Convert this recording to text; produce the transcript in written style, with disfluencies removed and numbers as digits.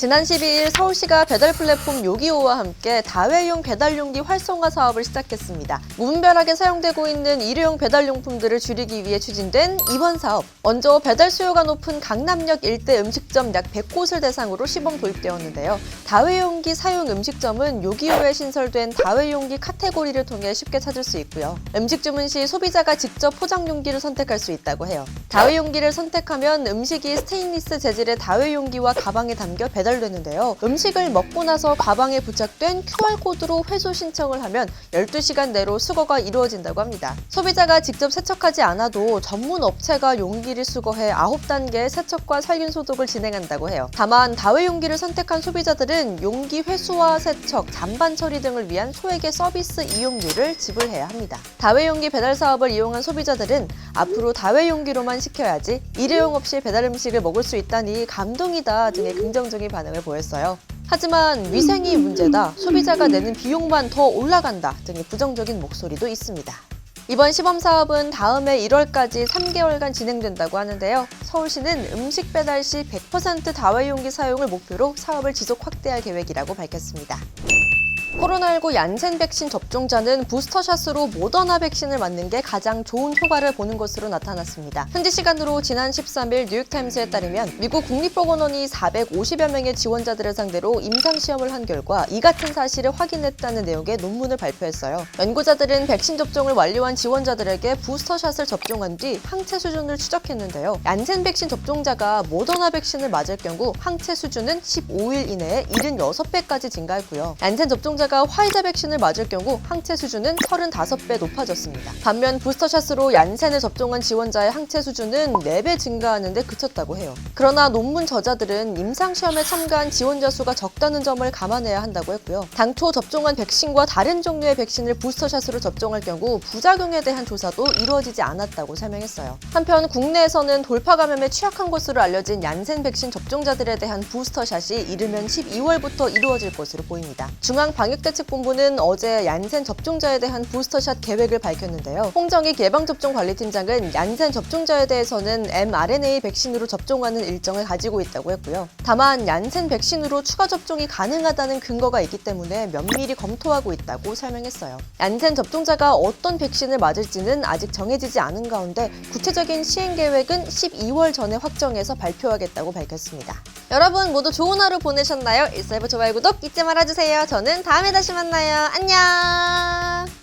지난 12일 서울시가 배달 플랫폼 요기요와 함께 다회용 배달용기 활성화 사업을 시작했습니다. 무분별하게 사용되고 있는 일회용 배달용품들을 줄이기 위해 추진된 이번 사업. 먼저 배달 수요가 높은 강남역 일대 음식점 약 100곳을 대상으로 시범 도입되었는데요. 다회용기 사용 음식점은 요기요에 신설된 다회용기 카테고리를 통해 쉽게 찾을 수 있고요. 음식 주문 시 소비자가 직접 포장 용기를 선택할 수 있다고 해요. 다회용기를 선택하면 음식이 스테인리스 재질의 다회용기와 가방에 담겨 배달되는데요. 음식을 먹고 나서 가방에 부착된 QR코드로 회수 신청을 하면 12시간 내로 수거가 이루어진다고 합니다. 소비자가 직접 세척하지 않아도 전문 업체가 용기를 수거해 9단계의 세척과 살균 소독을 진행한다고 해요. 다만 다회용기를 선택한 소비자들은 용기 회수와 세척, 잔반 처리 등을 위한 소액의 서비스 이용료를 지불해야 합니다. 다회용기 배달 사업을 이용한 소비자들은 앞으로 다회용기로만 시켜야지 일회용 없이 배달 음식을 먹을 수 있다니 감동이다 등의 긍정적인 반응을 보였어요. 하지만 위생이 문제다, 소비자가 내는 비용만 더 올라간다 등의 부정적인 목소리도 있습니다. 이번 시범 사업은 다음해 1월까지 3개월간 진행된다고 하는데요. 서울시는 음식 배달 시 100% 다회용기 사용을 목표로 사업을 지속 확대할 계획이라고 밝혔습니다. 코로나19 얀센 백신 접종자는 부스터샷으로 모더나 백신을 맞는 게 가장 좋은 효과를 보는 것으로 나타났습니다. 현지 시간으로 지난 13일 뉴욕타임스에 따르면 미국 국립보건원이 450여 명의 지원자들을 상대로 임상시험을 한 결과 이 같은 사실을 확인했다는 내용의 논문을 발표했어요. 연구자들은 백신 접종을 완료한 지원자들에게 부스터샷을 접종한 뒤 항체 수준을 추적했는데요. 얀센 백신 접종자가 모더나 백신을 맞을 경우 항체 수준은 15일 이내에 76배까지 증가했고요. 얀센 접종자가 화이자 백신을 맞을 경우 항체 수준은 35배 높아졌습니다. 반면 부스터샷으로 얀센을 접종한 지원자의 항체 수준은 4배 증가하는 데 그쳤다고 해요. 그러나 논문 저자들은 임상시험에 참가한 지원자 수가 적다는 점을 감안해야 한다고 했고요. 당초 접종한 백신과 다른 종류의 백신을 부스터샷으로 접종할 경우 부작용에 대한 조사도 이루어지지 않았다고 설명했어요. 한편 국내에서는 돌파 감염에 취약한 것으로 알려진 얀센 백신 접종자들에 대한 부스터샷이 이르면 12월부터 이루어질 것으로 보입니다. 중앙방역대책본부는 어제 얀센 접종자에 대한 부스터샷 계획을 밝혔는데요. 홍정익 예방접종관리팀장은 얀센 접종자에 대해서는 mRNA 백신으로 접종하는 일정을 가지고 있다고 했고요. 다만 얀센 백신으로 추가 접종이 가능하다는 근거가 있기 때문에 면밀히 검토하고 있다고 설명했어요. 얀센 접종자가 어떤 백신을 맞을지는 아직 정해지지 않은 가운데 구체적인 시행 계획은 12월 전에 확정해서 발표하겠다고 밝혔습니다. 여러분 모두 좋은 하루 보내셨나요? 일사이버 좋아요 구독 잊지 말아주세요. 저는 다음에 다시 만나요. 안녕.